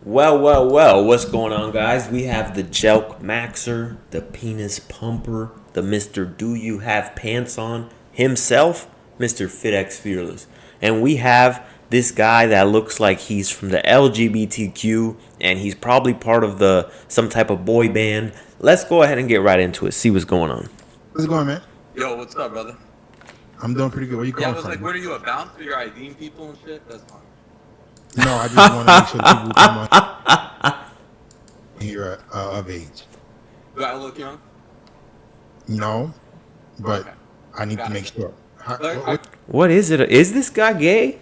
Well, what's going on, guys? We have the Jelk Maxer, the Penis Pumper, the Mr. Do You Have Pants On himself, Mr. FitX Fearless. And we have this guy that looks like he's from the LGBTQ and he's probably part of the some type of boy band. Let's go ahead and get right into it, see what's going on. How's it going, man? Yo, what's up, brother? I'm doing pretty good. Where you Yeah, I calling was from? like, what are you, a bouncer? You're IDing people and shit? That's fine. No, I just want to make sure people who come on here are of age. Do I look young? No, but Okay. I need Got to it. make sure. What is it? Is this guy gay?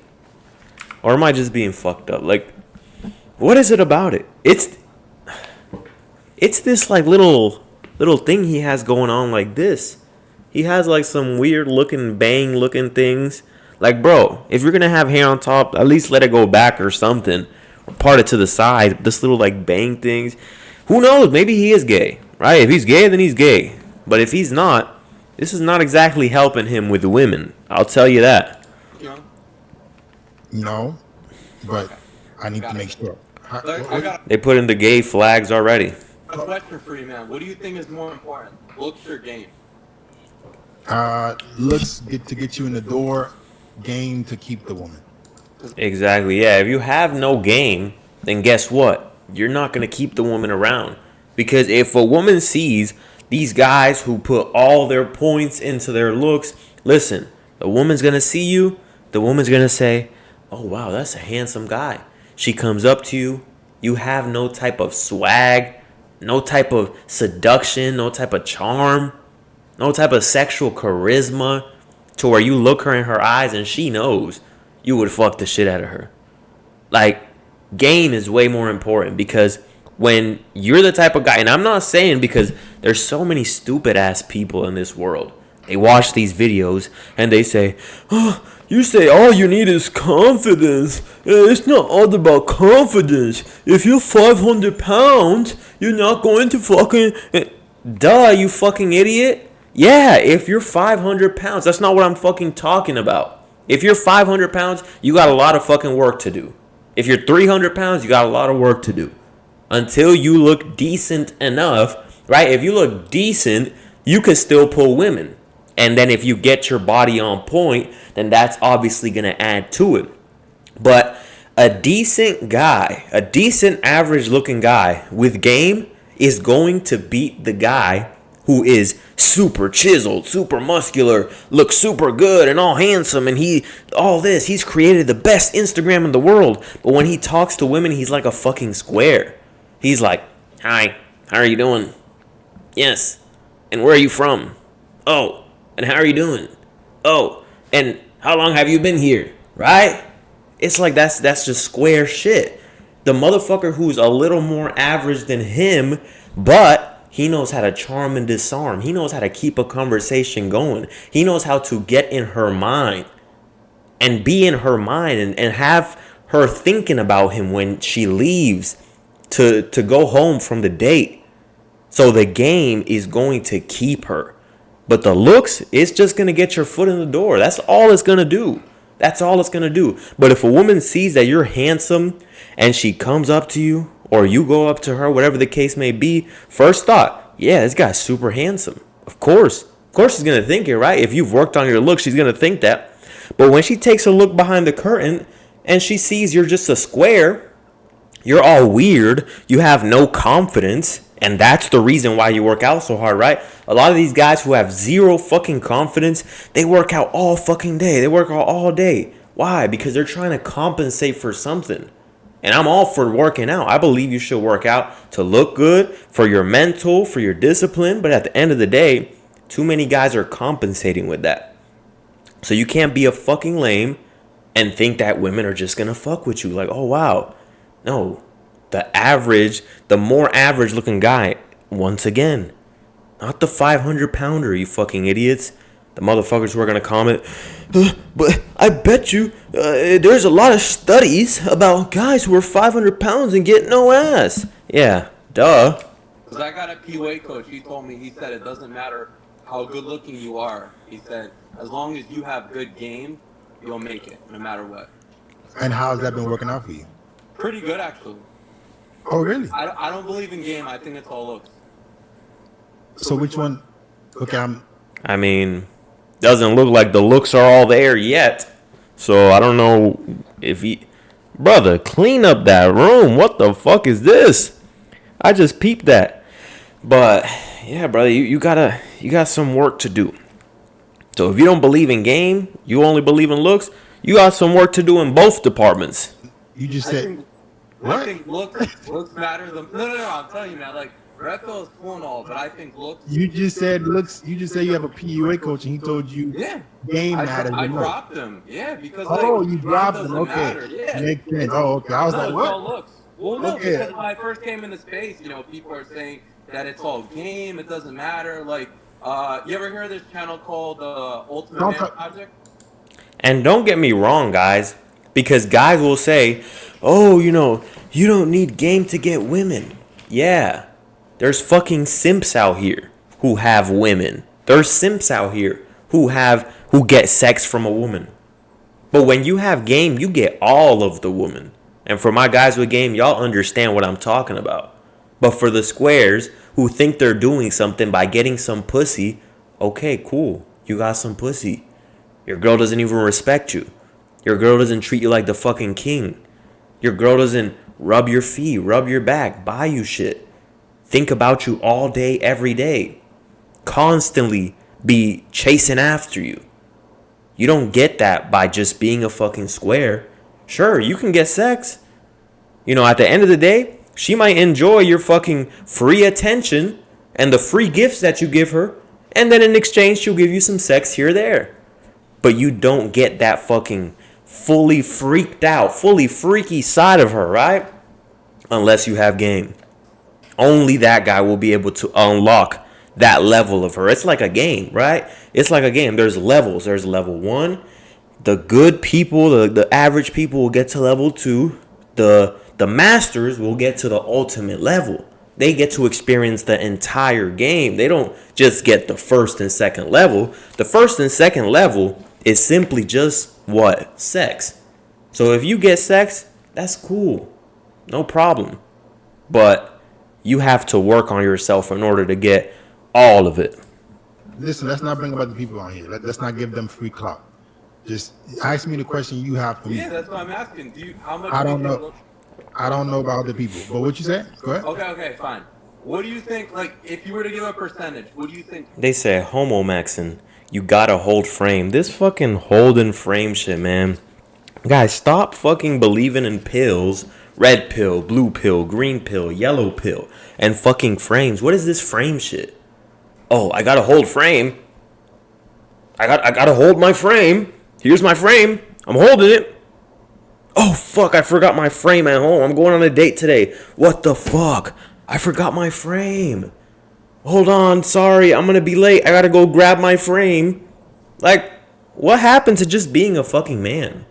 Or am I just being fucked up? Like, what is it about it? It's this like little thing he has going on like this. He has like some weird looking bang looking things. Like, bro, if you're gonna have hair on top, at least let it go back or something. Or part it to the side. This little like bang things. Who knows? Maybe he is gay. Right? If he's gay, then he's gay. But if he's not, this is not exactly helping him with women. I'll tell you that. Young? No, but Okay. I need to Got make it. sure. I got They put in the gay flags already. a question for you, man. What do you think is more important, looks or game? Looks get to get you in the door, game to keep the woman. Exactly. Yeah. If you have no game, then guess what? You're not going to keep the woman around. Because if a woman sees these guys who put all their points into their looks, listen, the woman's going to see you. The woman's going to say, oh, wow, that's a handsome guy. She comes up to you. You have no type of swag, no type of seduction, no type of charm, no type of sexual charisma to where you look her in her eyes and she knows you would fuck the shit out of her. Like, game is way more important because when you're the type of guy, and I'm not saying because there's so many stupid ass people in this world. They watch these videos and they say, oh, you say all you need is confidence. It's not all about confidence. If you're 500 pounds, you're not going to fucking... Duh, you fucking idiot. Yeah, if you're 500 pounds, that's not what I'm fucking talking about. If you're 500 pounds, you got a lot of fucking work to do. If you're 300 pounds, you got a lot of work to do. Until you look decent enough, right? If you look decent, you can still pull women. And then if you get your body on point, then that's obviously going to add to it. But a decent guy, a decent average looking guy with game is going to beat the guy who is super chiseled, super muscular, looks super good and all handsome and he's created the best Instagram in the world. But when he talks to women, he's like a fucking square. He's like, hi, how are you doing? Yes. And where are you from? Oh. And how are you doing? Oh. And how long have you been here? Right? It's like that's just square shit. The motherfucker who's a little more average than him, but he knows how to charm and disarm. He knows how to keep a conversation going. He knows how to get in her mind and be in her mind and have her thinking about him when she leaves to go home from the date. So the game is going to keep her. But the looks, it's just going to get your foot in the door. That's all it's going to do. That's all it's going to do. But if a woman sees that you're handsome and she comes up to you or you go up to her, whatever the case may be, first thought, yeah, this guy's super handsome. Of course. Of course she's going to think it, right? If you've worked on your look, she's going to think that. But when she takes a look behind the curtain and she sees you're just a square, you're all weird, you have no confidence, and that's the reason why you work out so hard, right? A lot of these guys who have zero fucking confidence, they work out all fucking day. They work out all day. Why? Because they're trying to compensate for something. And I'm all for working out. I believe you should work out to look good, for your mental, for your discipline. But at the end of the day, too many guys are compensating with that. So you can't be a fucking lame and think that women are just going to fuck with you. Like, oh, wow. No, the more average looking guy, once again, not the 500 pounder, you fucking idiots. The motherfuckers who are going to comment, but I bet you there's a lot of studies about guys who are 500 pounds and get no ass. Yeah, duh. Because I got a PWA coach. He told me, he said it doesn't matter how good looking you are. He said, as long as you have good game, you'll make it no matter what. And how's that been working out for you? Pretty good, actually. Oh, really? I don't believe in game. I think it's all looks. So which one? Okay, I mean, doesn't look like the looks are all there yet. So I don't know if he, brother, clean up that room. What the fuck is this? I just peeped that. But yeah, brother, you got some work to do. So if you don't believe in game, you only believe in looks. You got some work to do in both departments. you just I said think I what? think looks matter. No. I'm telling you, man. Like Greco is cool and all, but I think looks. You just said looks. You just said you have a PUA coach, and he told you Yeah. game matters. I the most. dropped him. Yeah, because Oh, like you game dropped them. doesn't Okay, matter. Yeah. makes sense. Oh, okay. I was No, like, it's what? all looks. Well, no, Okay. because when I first came into space, people are saying that it's all game. It doesn't matter. Like, you ever hear of this channel called Ultimate Don't Man talk- Project? And don't get me wrong, guys, because guys will say, "Oh, you don't need game to get women." Yeah. There's fucking simps out here who have women. There's simps out here who get sex from a woman. But when you have game, you get all of the woman. And for my guys with game, y'all understand what I'm talking about. But for the squares who think they're doing something by getting some pussy, okay, cool. You got some pussy. Your girl doesn't even respect you. Your girl doesn't treat you like the fucking king. Your girl doesn't rub your feet, rub your back, buy you shit. Think about you all day, every day. Constantly be chasing after you. You don't get that by just being a fucking square. Sure, you can get sex. At the end of the day, she might enjoy your fucking free attention and the free gifts that you give her. And then in exchange, she'll give you some sex here or there. But you don't get that fucking fully freaked out, fully freaky side of her, right? Unless you have game. Only that guy will be able to unlock that level of her. It's like a game, right? It's like a game. There's levels. There's level 1. The good people, the average people will get to level 2. The masters will get to the ultimate level. They get to experience the entire game. They don't just get the first and second level. The first and second level is simply just what? Sex. So if you get sex, that's cool. No problem. But you have to work on yourself in order to get all of it. Listen, let's not bring about the people on here. Let's not give them free clout. Just ask me the question you have for me. Yeah, that's what I'm asking. How much? I do you don't think know. I don't know about other people. But what you said? Go ahead. Okay, fine. What do you think? Like, if you were to give a percentage, what do you think? They say homo maxing. You gotta hold frame. This fucking holding frame shit, man. Guys, stop fucking believing in pills. Red pill, blue pill, green pill, yellow pill, and fucking frames. What is this frame shit? Oh, I gotta hold frame. I gotta hold my frame. Here's my frame. I'm holding it. Oh fuck, I forgot my frame at home. I'm going on a date today. What the fuck? I forgot my frame. Hold on, sorry, I'm gonna be late. I gotta go grab my frame. Like, what happened to just being a fucking man?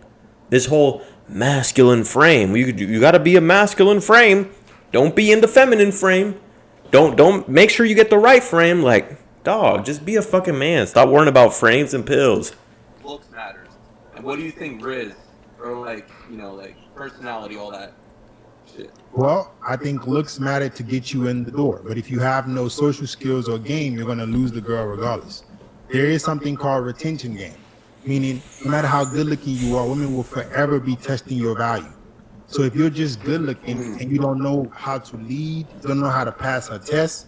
This whole masculine frame. You gotta be a masculine frame. Don't be in the feminine frame. Don't make sure you get the right frame. Like, dog, just be a fucking man. Stop worrying about frames and pills. Looks matters. And what do you think, Riz, or like personality, all that shit? Well, I think looks matter to get you in the door. But if you have no social skills or game, you're gonna lose the girl regardless. There is something called retention game. Meaning, no matter how good looking you are, women will forever be testing your value. So if you're just good looking and you don't know how to lead, don't know how to pass her test,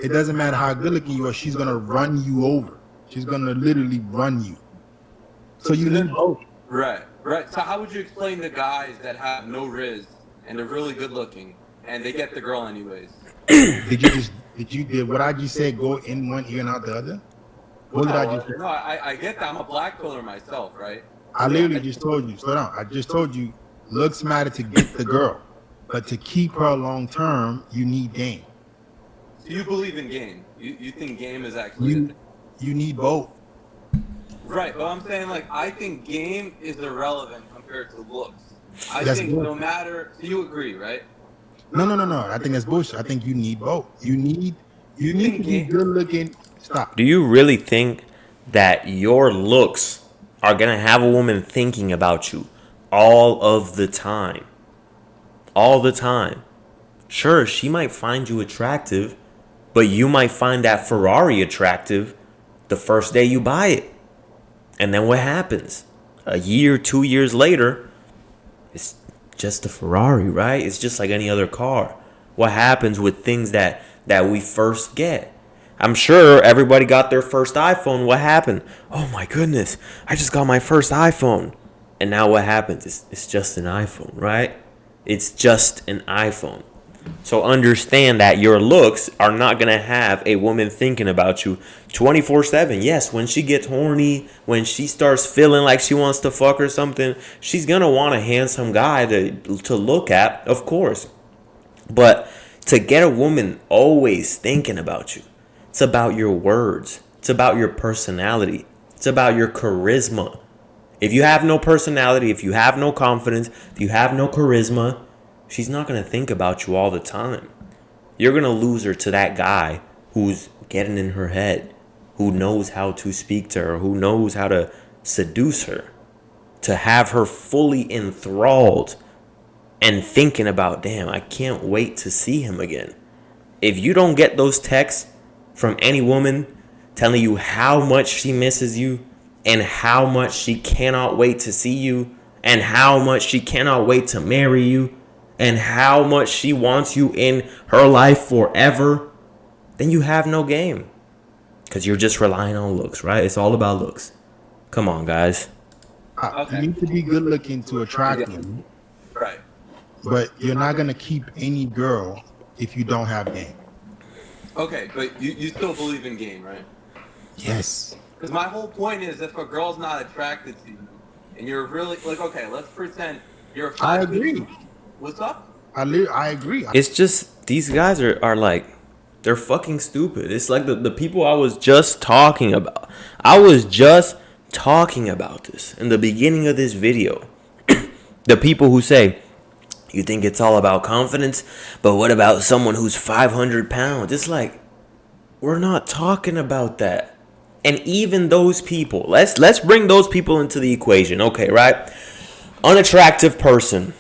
it doesn't matter how good looking you are, she's gonna run you over. She's gonna literally run you. So you need both. Right. So how would you explain the guys that have no Riz and they're really good looking and they get the girl anyways? Did what I just said go in one ear and out the other? What did I just say? No, I get that. I'm a black pillar myself, right? I literally just told you, slow down. I just told you looks matter to get the girl. But to keep her long term, you need game. So you believe in game. You think game is actually You need both. Right, but I'm saying I think game is irrelevant compared to looks. I That's think good. no matter so you agree, right? No. I think that's bullshit. I think you need both. You need to be good looking. Stop. Do you really think that your looks are gonna have a woman thinking about you all of the time? All the time. Sure, she might find you attractive, but you might find that Ferrari attractive the first day you buy it. And then what happens? A year, 2 years later, it's just a Ferrari, right? It's just like any other car. What happens with things that we first get? I'm sure everybody got their first iPhone. What happened? Oh my goodness, I just got my first iPhone. And now what happens? It's just an iPhone, right? It's just an iPhone. So understand that your looks are not going to have a woman thinking about you 24/7. Yes, when she gets horny, when she starts feeling like she wants to fuck or something, she's going to want a handsome guy to look at, of course. But to get a woman always thinking about you, it's about your words. It's about your personality. It's about your charisma. If you have no personality, if you have no confidence, if you have no charisma, she's not going to think about you all the time. You're going to lose her to that guy who's getting in her head, who knows how to speak to her, who knows how to seduce her, to have her fully enthralled and thinking about, damn, I can't wait to see him again. If you don't get those texts from any woman telling you how much she misses you and how much she cannot wait to see you and how much she cannot wait to marry you and how much she wants you in her life forever, then you have no game. Because you're just relying on looks, right? It's all about looks. Come on, guys. You need to be good looking to attract them. Right. But you're not going to keep any girl if you don't have game. Okay, but you still believe in game, right? Yes. Because my whole point is, if a girl's not attracted to you, and you're really like, okay, let's pretend you're a I agree. What's up? I agree. It's just, these guys are like, they're fucking stupid. It's like the people I was just talking about. I was just talking about this in the beginning of this video. The people who say, you think it's all about confidence, but what about someone who's 500 pounds? It's like, we're not talking about that. And even those people, let's bring those people into the equation. Okay, right? Unattractive person.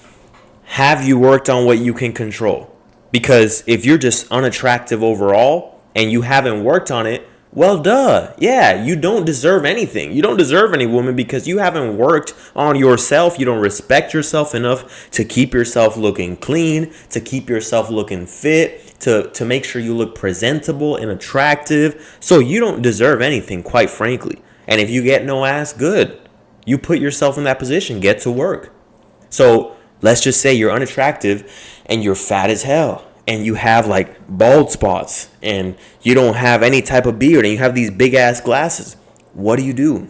Have you worked on what you can control? Because if you're just unattractive overall and you haven't worked on it, well, duh. Yeah, you don't deserve anything. You don't deserve any woman because you haven't worked on yourself. You don't respect yourself enough to keep yourself looking clean, to keep yourself looking fit, to make sure you look presentable and attractive. So you don't deserve anything, quite frankly. And if you get no ass, good. You put yourself in that position. Get to work. So let's just say you're unattractive and you're fat as hell. And you have like bald spots and you don't have any type of beard and you have these big ass glasses. What do?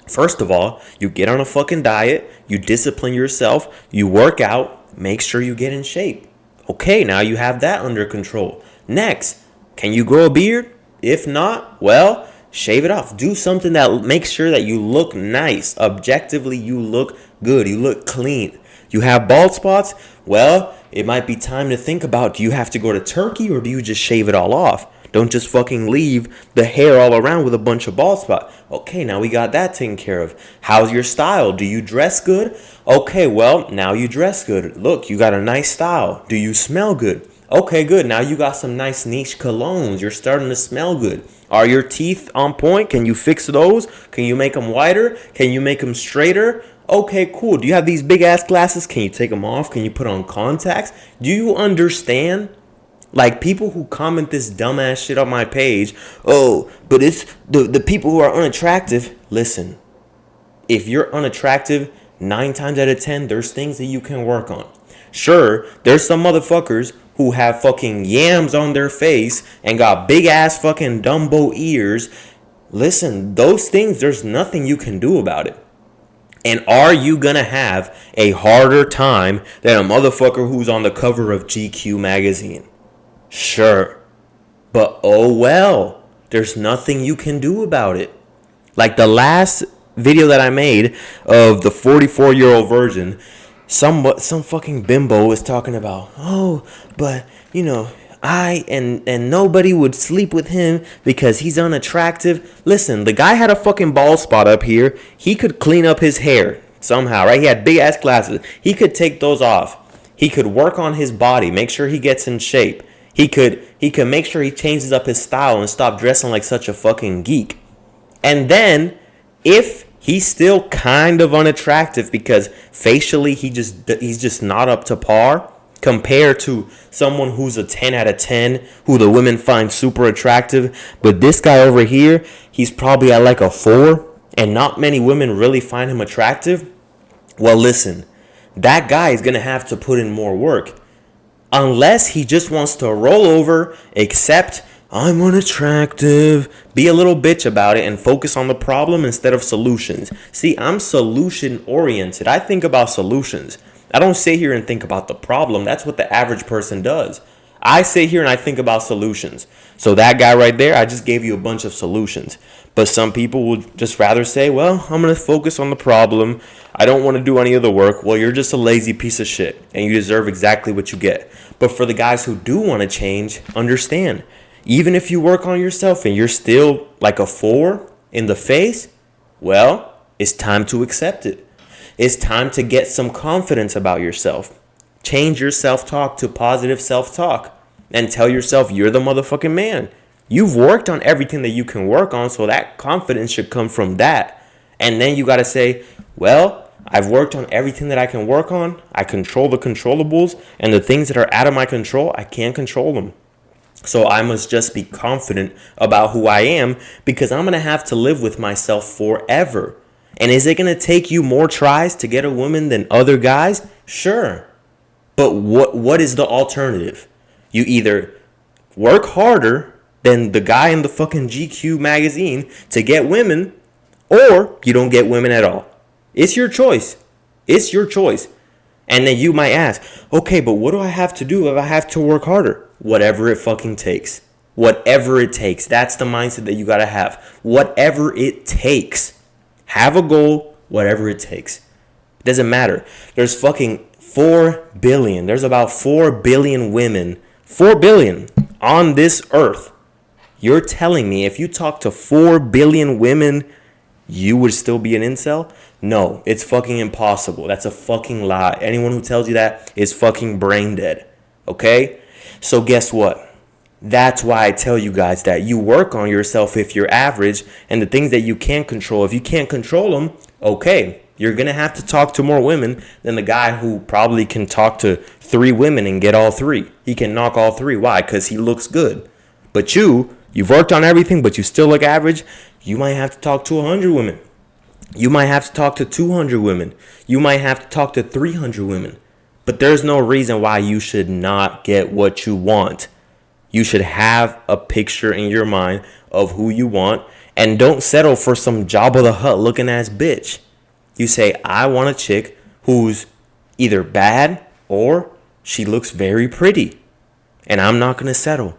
First of all, you get on a fucking diet, you discipline yourself, you work out, make sure you get in shape. Okay, now you have that under control. Next, can you grow a beard? If not, well, shave it off. Do something that makes sure that you look nice. Objectively, you look good. You look clean. You have bald spots? Well, it might be time to think about, do you have to go to Turkey or do you just shave it all off? Don't just fucking leave the hair all around with a bunch of bald spots. Okay, now we got that taken care of. How's your style? Do you dress good? Okay, well, now you dress good. Look, you got a nice style. Do you smell good? Okay, good. Now you got some nice niche colognes. You're starting to smell good. Are your teeth on point? Can you fix those? Can you make them whiter? Can you make them straighter? Okay, cool. Do you have these big ass glasses? Can you take them off? Can you put on contacts? Do you understand? Like people who comment this dumbass shit on my page. Oh, but it's the people who are unattractive. Listen, if you're unattractive, 9 times out of 10, there's things that you can work on. Sure, there's some motherfuckers who have fucking yams on their face and got big ass fucking Dumbo ears. Listen, those things, there's nothing you can do about it. And are you going to have a harder time than a motherfucker who's on the cover of GQ magazine? Sure. But oh well. There's nothing you can do about it. Like the last video that I made of the 44-year-old virgin, some fucking bimbo was talking about, oh, but, you know, and nobody would sleep with him because he's unattractive. Listen, the guy had a fucking bald spot up here. He could clean up his hair somehow, right? He had big ass glasses. He could take those off. He could work on his body, make sure he gets in shape. He could make sure he changes up his style and stop dressing like such a fucking geek. And then if he's still kind of unattractive because facially he's just not up to par compared to someone who's a 10 out of 10 who the women find super attractive, but this guy over here, he's probably at like a 4 and not many women really find him attractive. Well, listen, that guy is going to have to put in more work. Unless he just wants to roll over, accept, I'm unattractive, be a little bitch about it, and focus on the problem instead of solutions. See, I'm solution oriented. I think about solutions. I don't sit here and think about the problem. That's what the average person does. I sit here and I think about solutions. So that guy right there, I just gave you a bunch of solutions. But some people would just rather say, well, I'm going to focus on the problem. I don't want to do any of the work. Well, you're just a lazy piece of shit and you deserve exactly what you get. But for the guys who do want to change, understand, even if you work on yourself and you're still like a 4 in the face, well, it's time to accept it. It's time to get some confidence about yourself. Change your self-talk to positive self-talk and tell yourself you're the motherfucking man. You've worked on everything that you can work on, so that confidence should come from that. And then you got to say, well, I've worked on everything that I can work on. I control the controllables, and the things that are out of my control, I can't control them. So I must just be confident about who I am because I'm going to have to live with myself forever. And is it going to take you more tries to get a woman than other guys? Sure. But what is the alternative? You either work harder than the guy in the fucking GQ magazine to get women, or you don't get women at all. It's your choice. It's your choice. And then you might ask, okay, but what do I have to do if I have to work harder? Whatever it fucking takes. Whatever it takes. That's the mindset that you gotta have. Whatever it takes. Have a goal, whatever it takes. It doesn't matter. There's fucking 4 billion. There's about 4 billion women. 4 billion on this earth. You're telling me if you talk to 4 billion women, you would still be an incel? No, it's fucking impossible. That's a fucking lie. Anyone who tells you that is fucking brain dead. Okay? So guess what? That's why I tell you guys that you work on yourself if you're average, and the things that you can't control, if you can't control them, okay, you're going to have to talk to more women than the guy who probably can talk to 3 women and get all 3. He can knock all 3. Why? Because he looks good. But you've worked on everything, but you still look average. You might have to talk to 100 women. You might have to talk to 200 women. You might have to talk to 300 women. But there's no reason why you should not get what you want. You should have a picture in your mind of who you want, and don't settle for some Jabba the Hutt looking ass bitch. You say, I want a chick who's either bad or she looks very pretty, and I'm not going to settle.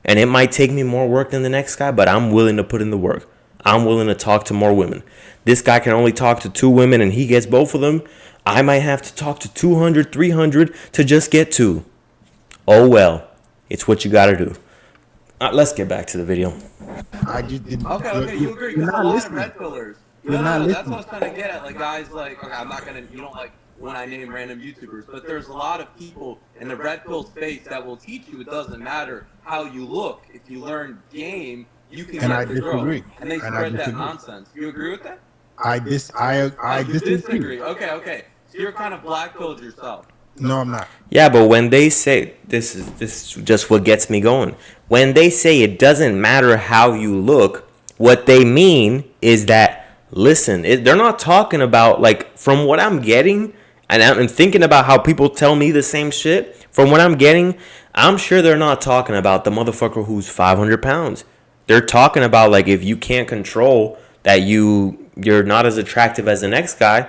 And it might take me more work than the next guy, but I'm willing to put in the work. I'm willing to talk to more women. This guy can only talk to 2 women and he gets both of them. I might have to talk to 200, 300 to just get 2. Oh well, it's what you got to do. Let's get back to the video. I just didn't. Okay, you agree. You're Because a not lot of listening. red pillars. You're not That's listening. what I was trying to get at. Like, guys, like, okay, I'm not going to, you don't like when I name random YouTubers, but there's a lot of people in the red pill space that will teach you it doesn't matter how you look. If you learn game, you can And get I the girl. disagree. And they And I spread that disagree. nonsense. You agree with that? I You disagree. disagree. Okay. So you're kind of black pilled yourself. No, I'm not. Yeah, but when they say, this is just what gets me going. When they say it doesn't matter how you look, what they mean is that, listen, they're not talking about, like, from what I'm getting, and I'm thinking about how people tell me the same shit. From what I'm getting, I'm sure they're not talking about the motherfucker who's 500 pounds. They're talking about, like, if you can't control that you're not as attractive as the next guy,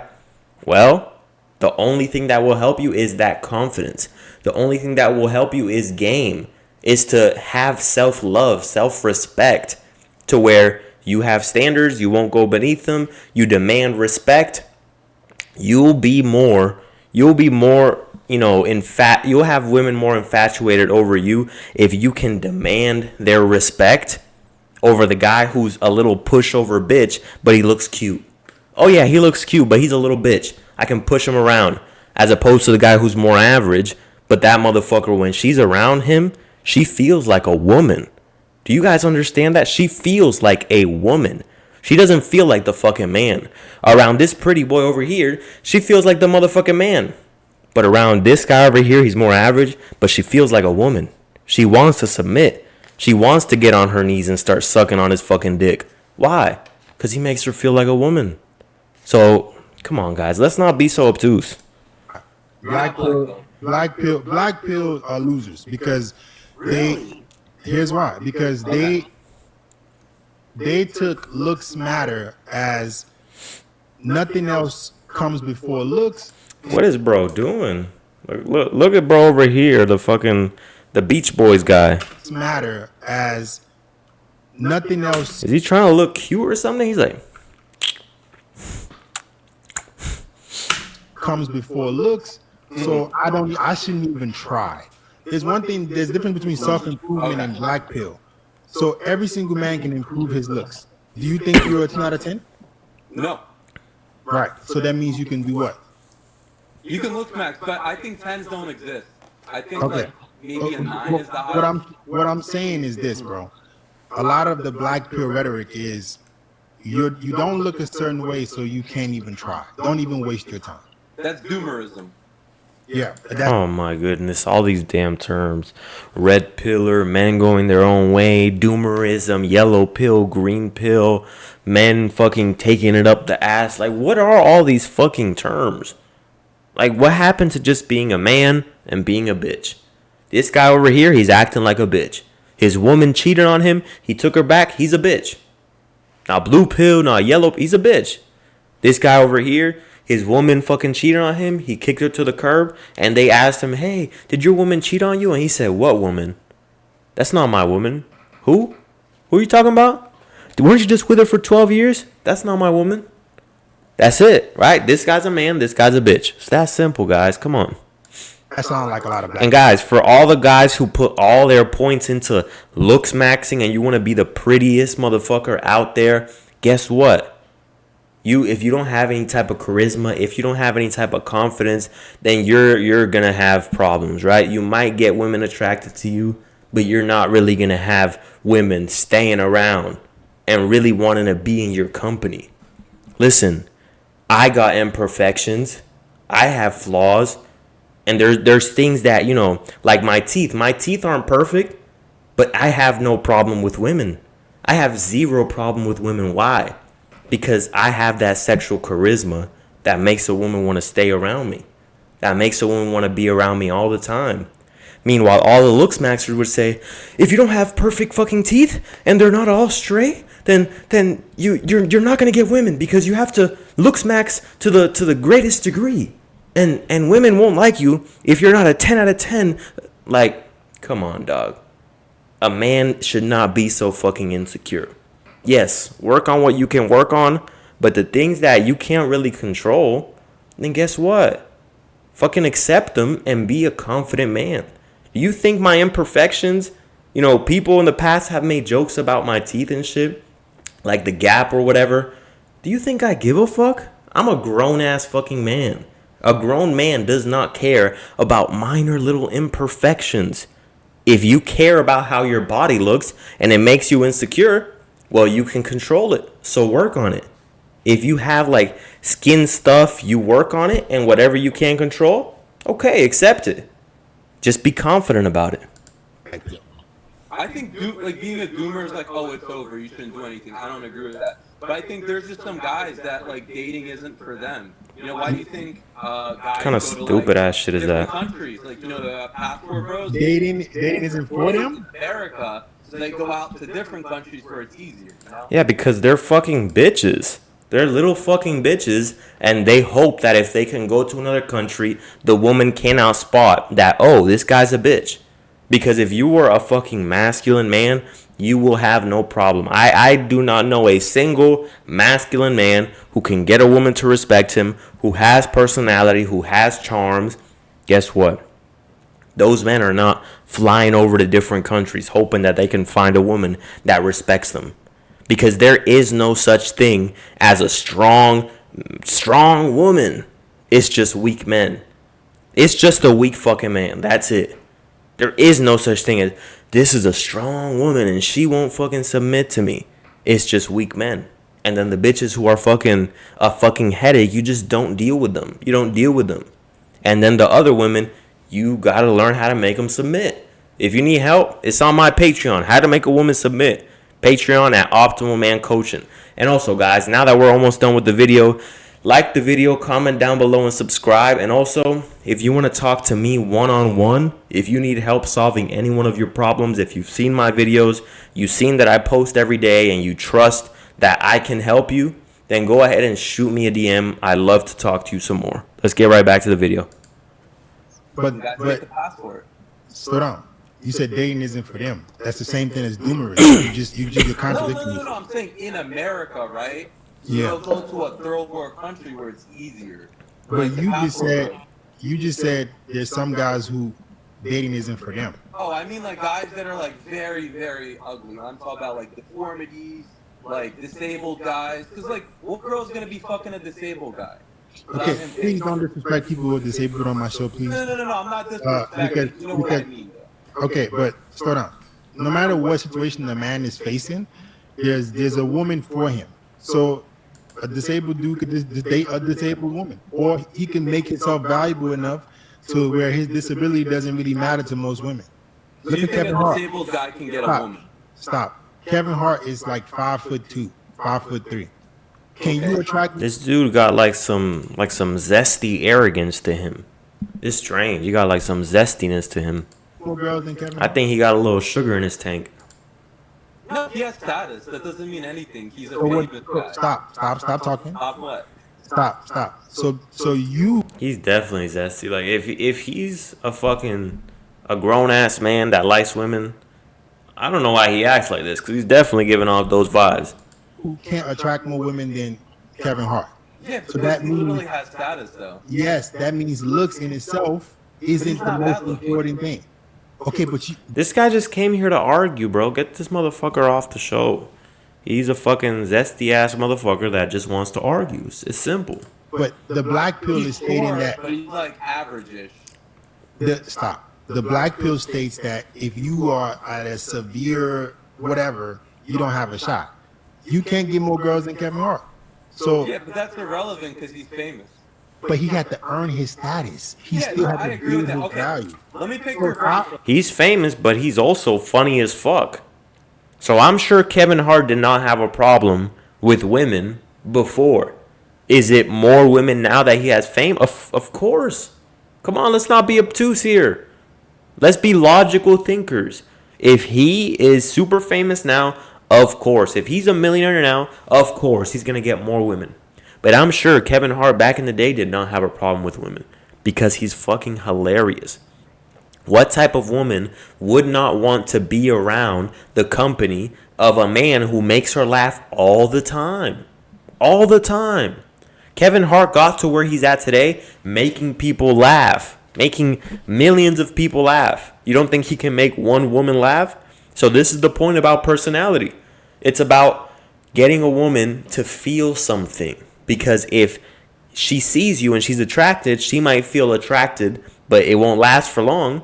well, the only thing that will help you is that confidence. The only thing that will help you is game, is to have self-love, self-respect, to where you have standards, you won't go beneath them, you demand respect. You'll be more, you'll have women more infatuated over you if you can demand their respect over the guy who's a little pushover bitch, but he looks cute. Oh yeah, he looks cute, but he's a little bitch. I can push him around. as opposed to the guy who's more average. But that motherfucker, when she's around him, she feels like a woman. Do you guys understand that? She feels like a woman. She doesn't feel like the fucking man. Around this pretty boy over here, she feels like the motherfucking man. But around this guy over here, he's more average, but she feels like a woman. She wants to submit. She wants to get on her knees and start sucking on his fucking dick. Why? Because he makes her feel like a woman. So, come on, guys. Let's not be so obtuse. Black pill are losers because here's why. Because they took looks matter as nothing else comes before looks. What is bro doing? Look at bro over here, the Beach Boys guy. Matter as nothing else. Is he trying to look cute or something? He's like, comes before looks. So I shouldn't even try. There's a difference between self-improvement and black pill. So every single man can improve his looks. Do you think you're a 10 out of 10? No. Right. So that means you can do what? You can look max, but I think 10s don't exist. I think Okay. like maybe a 9 is the highest. What I'm saying is this, bro. A lot of the black pill rhetoric is you don't look a certain way, so you can't even try. Don't even waste your time. That's doomerism. Yeah. oh my goodness, all these damn terms. Red pillar, men going their own way, doomerism, yellow pill, green pill, men fucking taking it up the ass. Like, what are all these fucking terms? Like, what happened to just being a man and being a bitch? This guy over here, he's acting like a bitch. His woman cheated on him. He took her back. He's a bitch. Now, blue pill, now yellow, he's a bitch. This guy over here, his woman fucking cheated on him. He kicked her to the curb. And they asked him, hey, did your woman cheat on you? And he said, what woman? That's not my woman. Who? Who are you talking about? Weren't you just with her for 12 years? That's not my woman. That's it, right? This guy's a man. This guy's a bitch. It's that simple, guys. Come on. That sounds like a lot of black. And guys, for all the guys who put all their points into looks maxing and you want to be the prettiest motherfucker out there, guess what? If you don't have any type of charisma, if you don't have any type of confidence, then you're gonna have problems, right? You might get women attracted to you, but you're not really gonna have women staying around and really wanting to be in your company. Listen, I got imperfections. I have flaws. And there's things that, like my teeth. My teeth aren't perfect, but I have no problem with women. I have zero problem with women. Why? Because I have that sexual charisma that makes a woman want to stay around me. That makes a woman want to be around me all the time. Meanwhile, all the looks maxers would say, if you don't have perfect fucking teeth and they're not all straight, then you're not gonna get women because you have to looks max to the greatest degree. And women won't like you if you're not a 10 out of 10. Like, come on, dog. A man should not be so fucking insecure. Yes, work on what you can work on, but the things that you can't really control, then guess what? Fucking accept them and be a confident man. Do you think my imperfections, people in the past have made jokes about my teeth and shit, like the gap or whatever. Do you think I give a fuck? I'm a grown-ass fucking man. A grown man does not care about minor little imperfections. If you care about how your body looks and it makes you insecure, well, you can control it. So work on it. If you have like skin stuff, you work on it, and whatever you can't control, okay, accept it. Just be confident about it. I think being a goomer is like, oh, it's over. You shouldn't do anything. I don't agree with that. But I think there's just some guys that like dating isn't for them. Why do you think guys Kind of stupid ass shit is that? Countries like the passport bros. Dating isn't for them. America, so they go out to different countries where it's easier. Yeah, because they're fucking bitches. They're little fucking bitches, and they hope that if they can go to another country, the woman cannot spot that, oh, this guy's a bitch. Because if you were a fucking masculine man, you will have no problem. I do not know a single masculine man who can get a woman to respect him, who has personality, who has charms. Guess what? Those men are not flying over to different countries hoping that they can find a woman that respects them. Because there is no such thing as a strong woman. It's just weak men. It's just a weak fucking man. That's it. There is no such thing as this is a strong woman and she won't fucking submit to me. It's just weak men. And then the bitches who are fucking a fucking headache, you just don't deal with them. You don't deal with them. And then the other women, you gotta learn how to make them submit. If you need help, it's on my Patreon. How to make a woman submit. Patreon at Optimal Man Coaching. And also, guys, now that we're almost done with the video, like the video, comment down below, and subscribe. And also, if you want to talk to me one-on-one, if you need help solving any one of your problems, if you've seen my videos, you've seen that I post every day, and you trust that I can help you, then go ahead and shoot me a DM. I'd love to talk to you some more. Let's get right back to the video. But the passport. Slow down. You said dating isn't for them. That's the same thing as doomerism. You're contradicting me. No. I'm saying in America, right? Yeah. So go to a third world country where it's easier. But you just said there's some guys who dating isn't for them. Oh, I mean like guys that are like very, very ugly. I'm talking about like deformities, like disabled guys. Because like, what girl's gonna be fucking a disabled guy? Okay, please don't disrespect people who are disabled on my show, please. No. I'm not disrespecting. You know what I mean? Okay, but slow down. No matter what situation the man is facing, there's a woman for him. So a disabled dude could just date a disabled woman, or he can make himself valuable enough to where his disability doesn't really matter to most women. Look at Kevin Hart. A disabled guy can get a woman. Stop. Kevin Hart is like 5'2", 5'3". Can you attract? This dude got like some zesty arrogance to him. It's strange. You got like some zestiness to him. More girls than Kevin I think he got a little sugar in his tank. No, he has status. That doesn't mean anything. He's a famous guy. Stop talking. Stop what? Stop. So you. He's definitely zesty. Like if he's a grown ass man that likes women, I don't know why he acts like this, because he's definitely giving off those vibes. Who can't attract more women than Kevin Hart? Yeah, but so that he means literally has status though. Yes, that means looks in itself isn't the most important thing. Okay, but this guy just came here to argue, bro. Get this motherfucker off the show. He's a fucking zesty ass motherfucker that just wants to argue. It's simple. But the black pill is stating that. But he's like average-ish. Stop. The black pill states that if you are at a severe whatever, you don't have a shot. You can't get more girls than Kevin Hart. So yeah, but that's irrelevant because he's famous. But he had to earn his status. He still had to build his value. Let me pick your brain. He's famous, but he's also funny as fuck. So I'm sure Kevin Hart did not have a problem with women before. Is it more women now that he has fame? Of course. Come on, let's not be obtuse here. Let's be logical thinkers. If he is super famous now, of course. If he's a millionaire now, of course, he's going to get more women. But I'm sure Kevin Hart back in the day did not have a problem with women because he's fucking hilarious. What type of woman would not want to be around the company of a man who makes her laugh all the time? All the time. Kevin Hart got to where he's at today, making people laugh, making millions of people laugh. You don't think he can make one woman laugh? So this is the point about personality. It's about getting a woman to feel something. Because if she sees you and she's attracted, she might feel attracted, but it won't last for long.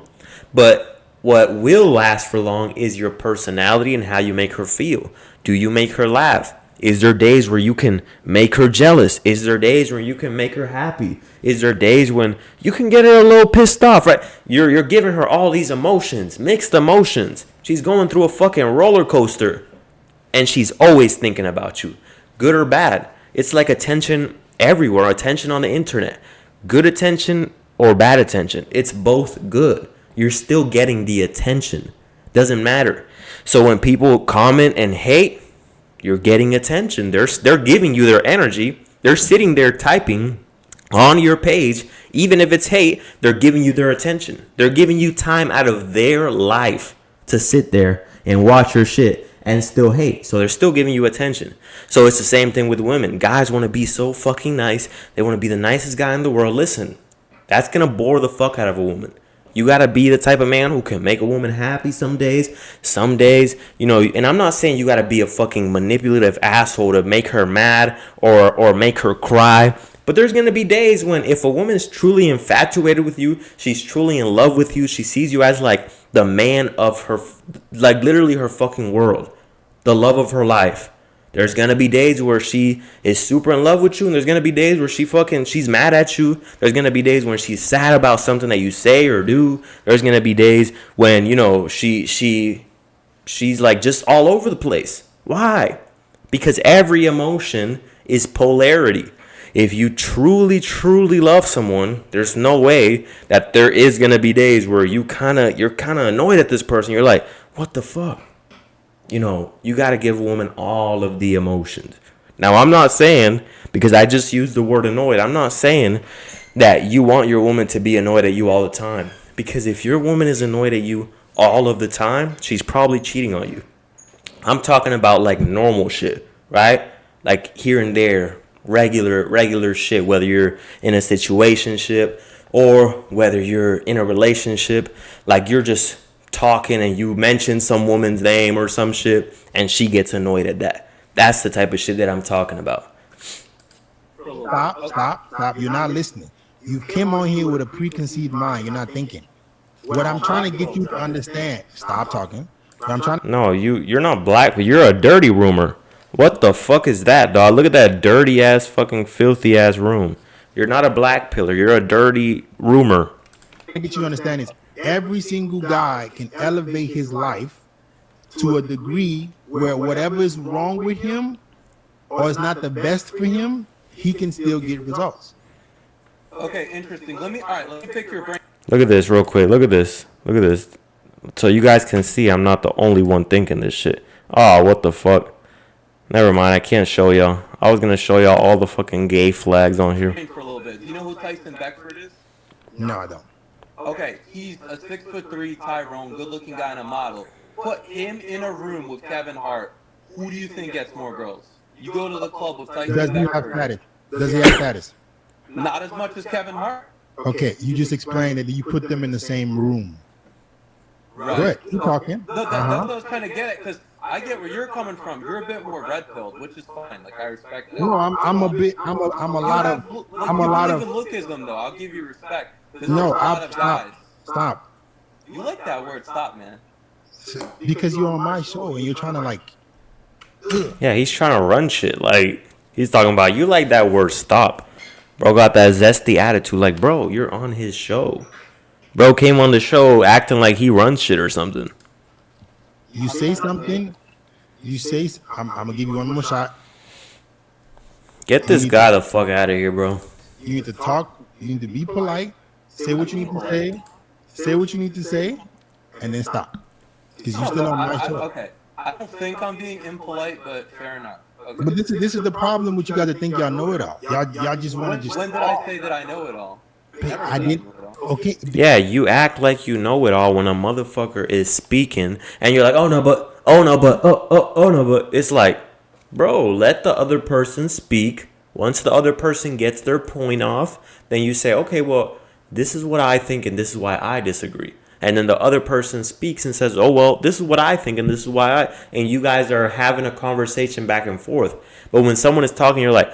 But what will last for long is your personality and how you make her feel. Do you make her laugh? Is there days where you can make her jealous? Is there days where you can make her happy? Is there days when you can get her a little pissed off, right? You're giving her all these emotions, mixed emotions. She's going through a fucking roller coaster. And she's always thinking about you, good or bad. It's like attention everywhere, attention on the internet. Good attention or bad attention. It's both good. You're still getting the attention. Doesn't matter. So when people comment and hate, you're getting attention. They're giving you their energy. They're sitting there typing on your page. Even if it's hate, they're giving you their attention. They're giving you time out of their life to sit there and watch your shit and still hate. So they're still giving you attention. So it's the same thing with women. Guys want to be so fucking nice. They want to be the nicest guy in the world. Listen, that's going to bore the fuck out of a woman. You got to be the type of man who can make a woman happy some days. Some days, you know, and I'm not saying you got to be a fucking manipulative asshole to make her mad or make her cry. But there's going to be days when if a woman's truly infatuated with you, she's truly in love with you, she sees you as like the man of her, like literally her fucking world, the love of her life. There's going to be days where she is super in love with you, and there's going to be days where she's mad at you. There's going to be days when she's sad about something that you say or do. There's going to be days when, you know, she's like just all over the place. Why? Because every emotion is polarity. If you truly, truly love someone, there's no way that there is going to be days where you're kind of annoyed at this person. You're like, what the fuck? You know, you got to give a woman all of the emotions. Now, I'm not saying, because I just used the word annoyed, I'm not saying that you want your woman to be annoyed at you all the time. Because if your woman is annoyed at you all of the time, she's probably cheating on you. I'm talking about like normal shit, right? Like here and there, regular shit, whether you're in a situationship or whether you're in a relationship, like you're just talking and you mention some woman's name or some shit and she gets annoyed at that. That's the type of shit that I'm talking about. Stop. You're not listening. You came on here with a preconceived mind. You're not thinking. What I'm trying to get you to understand. Stop talking. No, you're not black, but you're a dirty rumor. What the fuck is that, dog? Look at that dirty ass fucking filthy ass room. You're not a black pillar. You're a dirty rumor. To get you to understand is every single guy can elevate his life to a degree where whatever is wrong with him or is not the best for him, he can still get results. Okay, interesting. Let me pick your brain. Look at this real quick. Look at this. So you guys can see I'm not the only one thinking this shit. Oh, what the fuck? Never mind. I can't show y'all. I was going to show y'all all the fucking gay flags on here. For a little bit. Do you know who Tyson Beckford is? No, I don't. Okay, he's a 6'3" Tyrone, good-looking guy and a model. Put him in a room with Kevin Hart. Who do you think gets more girls? You go to the club with Tyson Beckford. Does he have status? Not as much as Kevin Hart. Okay, you just explained that you put them in the same room. Right. Good. Keep talking. That's what I was trying to get at, because I get where you're coming from. You're a bit more red-pilled, which is fine. Like, I respect that. No, I'm a lot of lookism, though. I'll give you respect. No, stop. You like that word, stop, man. Because you're on my show and you're trying to like. Yeah, he's trying to run shit. Like, he's talking about, you like that word, stop. Bro got that zesty attitude. Like, bro, you're on his show. Bro came on the show acting like he runs shit or something. You say something. I'm going to give you one more shot. Get this guy the fuck out of here, bro. You need to talk. You need to be polite. Say what you need to say. Say what you need to say. And then stop. Because you're still on my show. Okay. I don't think I'm being impolite, but fair enough. Okay. But this is the problem with you guys that think y'all know it all. Y'all just want to just. When did I say that I know it all? I didn't. Okay. Yeah, you act like you know it all when a motherfucker is speaking, and you're like, oh no, but it's like, bro, let the other person speak. Once the other person gets their point off, then you say, okay, well, this is what I think, and this is why I disagree. And then the other person speaks and says, oh, well, this is what I think, and this is why and you guys are having a conversation back and forth. But when someone is talking, you're like,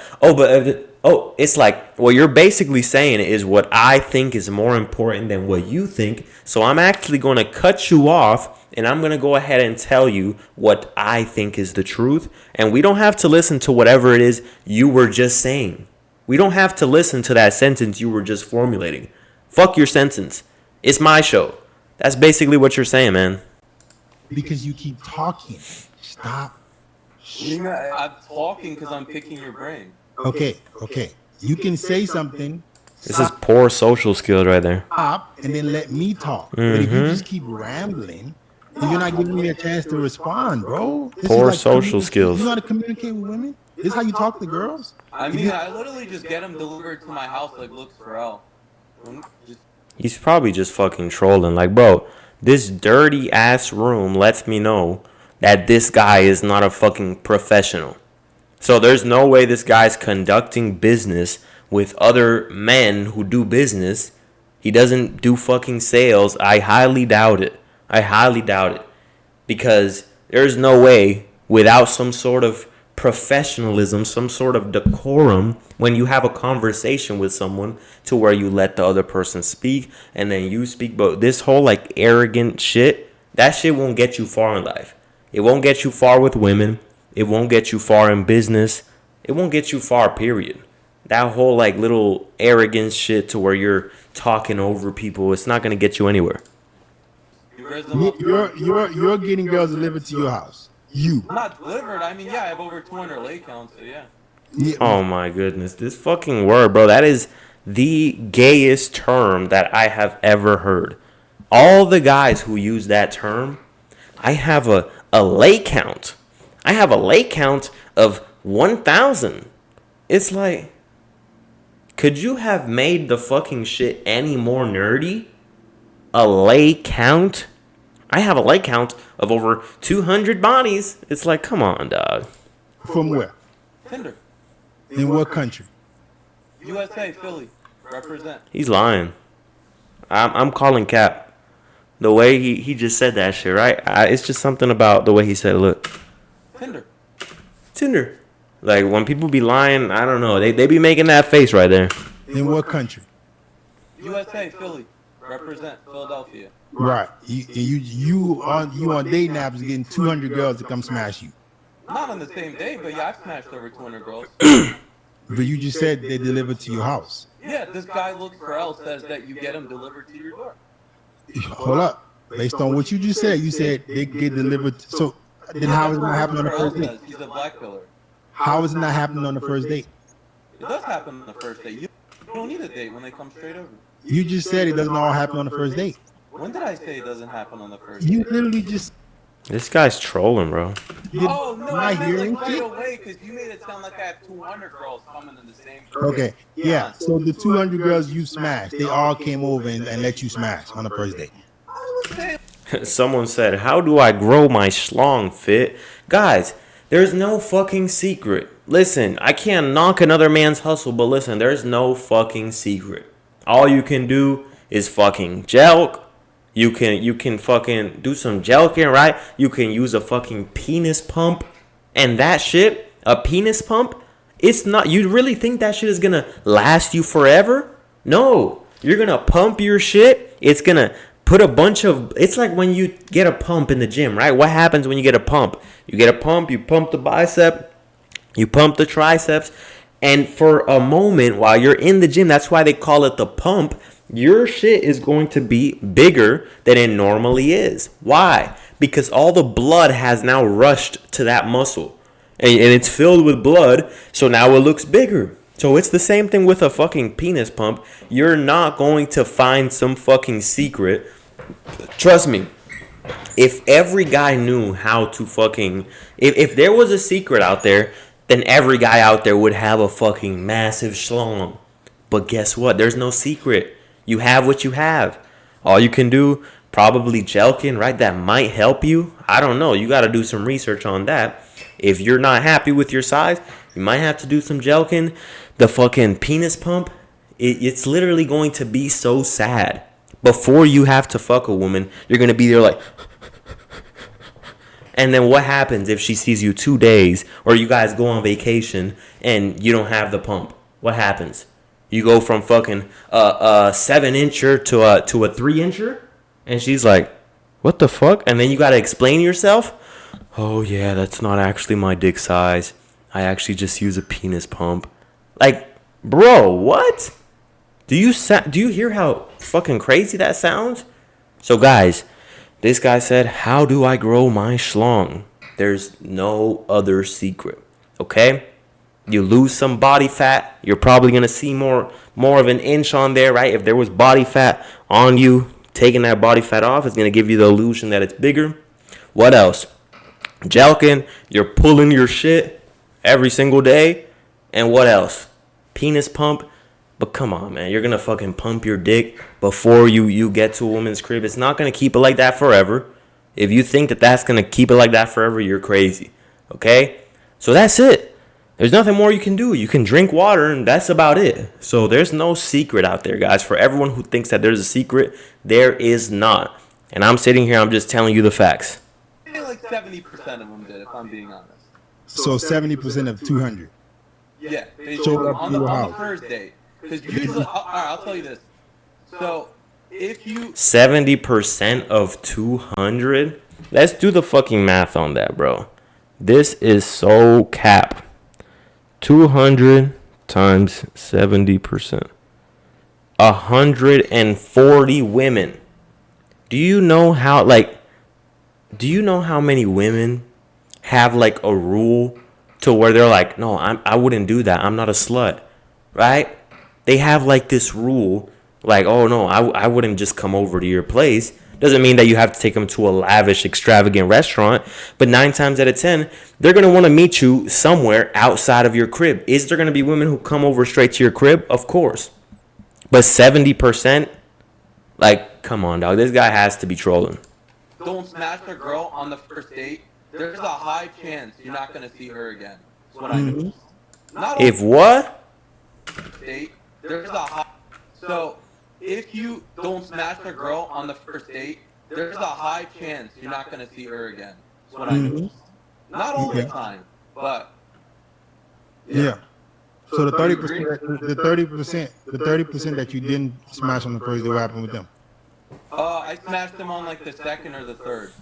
it's like, what you're basically saying is what I think is more important than what you think. So I'm actually going to cut you off, and I'm going to go ahead and tell you what I think is the truth. And we don't have to listen to whatever it is you were just saying. We don't have to listen to that sentence you were just formulating. Fuck your sentence. It's my show. That's basically what you're saying, man. Because you keep talking. Stop. I'm talking because I'm picking your brain. Okay. You can say something. This is poor social skills right there. Stop and then let me talk. But if you just keep rambling, then you're not giving me a chance to respond, bro. Poor social skills. You know how to communicate with women? This is how you talk to girls? I mean, I literally just get them delivered to my house like Luke Pharrell. He's probably just fucking trolling. Like, bro, this dirty ass room lets me know that this guy is not a fucking professional. So there's no way this guy's conducting business with other men who do business. He doesn't do fucking sales. I highly doubt it. Because there's no way without some sort of professionalism, some sort of decorum when you have a conversation with someone to where you let the other person speak and then you speak. But this whole like arrogant shit, that shit won't get you far in life. It won't get you far with women. It won't get you far in business. It won't get you far, period. That whole like little arrogance shit to where you're talking over people, it's not gonna get you anywhere. You're getting girls delivered to your house. You. Not delivered. I mean, yeah, I have over 200 lay counts, so yeah. Oh my goodness, this fucking word, bro. That is the gayest term that I have ever heard. All the guys who use that term, I have a lay count. I have a lay count of 1,000. It's like, could you have made the fucking shit any more nerdy? A lay count? I have a lay count of over 200 bodies. It's like, come on, dog. From where? Tinder. In what country? USA, Philly. Represent. He's lying. I'm calling cap. The way he just said that shit, right? It's just something about the way he said it. Look. Tinder. Like, when people be lying, I don't know. They be making that face right there. In what country? USA, Philly. Represent. Philadelphia. Right. You on dating apps getting 200 girls to come smash you. Not on the same day, but yeah, I've smashed over 200 girls. But you just said they delivered to your house. Yeah, this guy looks for L says that you get them delivered to your door. Hold up. Based on what you just said, you said they get delivered. So then how is it not happening on the first date? He's a black pillar. How is it not happening on the first date? It does happen on the first date. You don't need a date when they come straight over. You just said it doesn't all happen on the first date. When did I say it doesn't happen on the first You date? literally just. This guy's trolling, bro. Oh, no, I meant hearing like right shit? away because you made it sound like I have 200 girls coming in the same Okay, yeah. So the 200 girls you smashed, they all came over and let you smash on the first date. I was saying, Someone said, how do I grow my schlong fit? Guys, there's no fucking secret. Listen, I can't knock another man's hustle, but listen, there's no fucking secret. All you can do is fucking jelk. You can fucking do some jelking, right? You can use a fucking penis pump. And that shit, a penis pump, it's not, you really think that shit is gonna last you forever? No. You're gonna pump your shit. It's gonna put a bunch of, it's like when you get a pump in the gym, right? What happens when you get a pump? You get a pump, you pump the bicep, you pump the triceps, and for a moment while you're in the gym, that's why they call it the pump, your shit is going to be bigger than it normally is. Why? Because all the blood has now rushed to that muscle. And it's filled with blood, so now it looks bigger. So it's the same thing with a fucking penis pump. You're not going to find some fucking secret. Trust me. If every guy knew how to fucking... If there was a secret out there, then every guy out there would have a fucking massive schlong. But guess what? There's no secret. You have what you have. All you can do, probably jelking, right? That might help you. I don't know. You got to do some research on that. If you're not happy with your size, you might have to do some jelking. The fucking penis pump, it's literally going to be so sad. Before you have to fuck a woman, you're going to be there like... And then what happens if she sees you 2 days or you guys go on vacation and you don't have the pump? What happens? You go from fucking a 7-incher to a 3-incher, and she's like, "What the fuck?" And then you gotta explain yourself. Oh yeah, that's not actually my dick size. I actually just use a penis pump. Like, bro, what? Do you hear how fucking crazy that sounds? So guys, this guy said, "How do I grow my schlong?" There's no other secret. Okay? You lose some body fat, you're probably going to see more of an inch on there, right? If there was body fat on you, taking that body fat off is going to give you the illusion that it's bigger. What else? Jelking, you're pulling your shit every single day. And what else? Penis pump. But come on, man. You're going to fucking pump your dick before you get to a woman's crib. It's not going to keep it like that forever. If you think that that's going to keep it like that forever, you're crazy. Okay? So that's it. There's nothing more you can do. You can drink water, and that's about it. So there's no secret out there, guys. For everyone who thinks that there's a secret, there is not. And I'm sitting here, I'm just telling you the facts. I feel like 70% of them did, if I'm being honest. So 70% of 200. Yeah, they Showed up on to the your house. first date. Because usually, all right, I'll tell you this. So if you 70% of 200? Let's do the fucking math on that, bro. This is so cap. 200 times 70%. 140 women. Do you know how many women have like a rule to where they're like, no, I wouldn't do that. I'm not a slut, right? They have like this rule, like, oh no, I wouldn't just come over to your place. Doesn't mean that you have to take them to a lavish, extravagant restaurant, but 9 times out of 10, they're gonna want to meet you somewhere outside of your crib. Is there gonna be women who come over straight to your crib? Of course, but 70%, like, come on, dog, this guy has to be trolling. don't smash a girl on the first date, there's a high chance you're not going to see her again. That's what I know. Not If what? first date, there's a high. So if you don't smash a girl on the first date, there's a high chance you're not going to see her again. That's what I know. Not all the time, but Yeah. So the 30%, the 30% that you didn't smash on the first day, what happened with them? I smashed them on like the second or the third.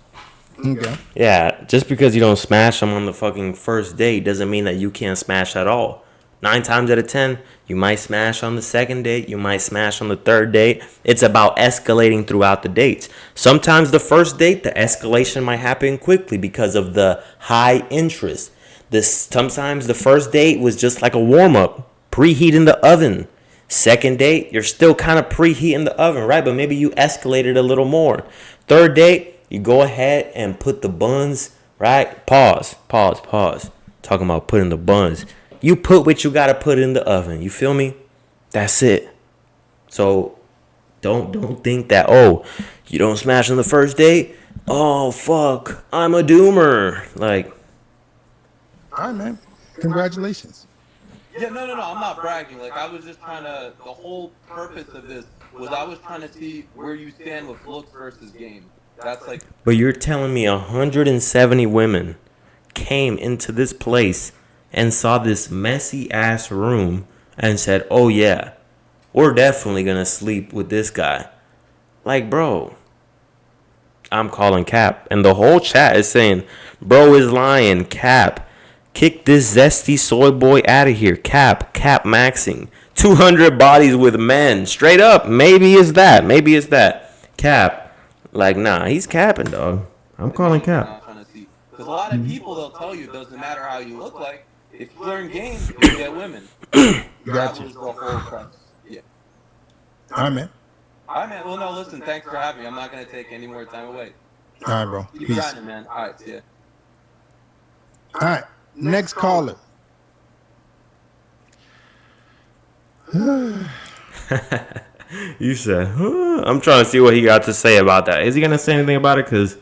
Okay. Yeah, just because you don't smash them on the fucking first date doesn't mean that you can't smash at all. 9 times out of 10, you might smash on the second date, you might smash on the third date. It's about escalating throughout the dates. Sometimes the first date, the escalation might happen quickly because of the high interest. Sometimes the first date was just like a warm-up, preheating the oven. Second date, you're still kind of preheating the oven, right? But maybe you escalated a little more. Third date, you go ahead and put the buns, right? Pause. Talking about putting the buns. You put what you gotta put in the oven. You feel me? That's it. So don't think that, oh, you don't smash on the first date? Oh fuck, I'm a doomer. Like, All right, man. Congratulations. Yeah, no, I'm not bragging. Like, I was just trying to, the whole purpose of this was I was trying to see where you stand with looks versus game. That's like, but you're telling me 170 women came into this place and saw this messy ass room and said, oh yeah, we're definitely gonna sleep with this guy. Like, bro, I'm calling cap. And the whole chat is saying, bro is lying, cap. Kick this zesty soy boy out of here. Cap maxing. 200 bodies with men. Straight up. Maybe it's that. Cap. Like, nah, he's capping, dog. I'm calling cap. because a lot of people, they'll tell you it doesn't matter how you look like. If you learn games, you'll get women. That was the whole crux. Yeah. All right, man. All right, man. Well, no, listen, thanks for having me. I'm not going to take any more time away. All right, bro. Keep Peace. grinding, man. All right, see ya. All right. Next caller. You said, huh? I'm trying to see what he got to say about that. Is he going to say anything about it? Because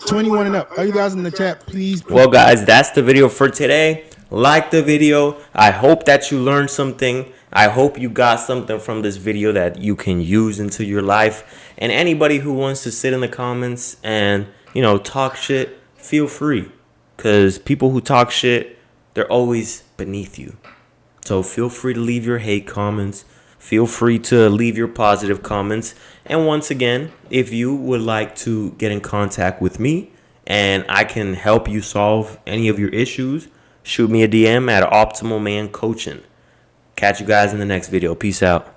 21 and up. All you guys in the chat, please. well, guys, that's the video for today. Like the video. I hope that you learned something. I hope you got something from this video that you can use into your life. And anybody who wants to sit in the comments and, talk shit, feel free. Because people who talk shit, they're always beneath you. So feel free to leave your hate comments. Feel free to leave your positive comments. And once again, if you would like to get in contact with me and I can help you solve any of your issues, shoot me a DM at Optimal Man Coaching. Catch you guys in the next video. Peace out.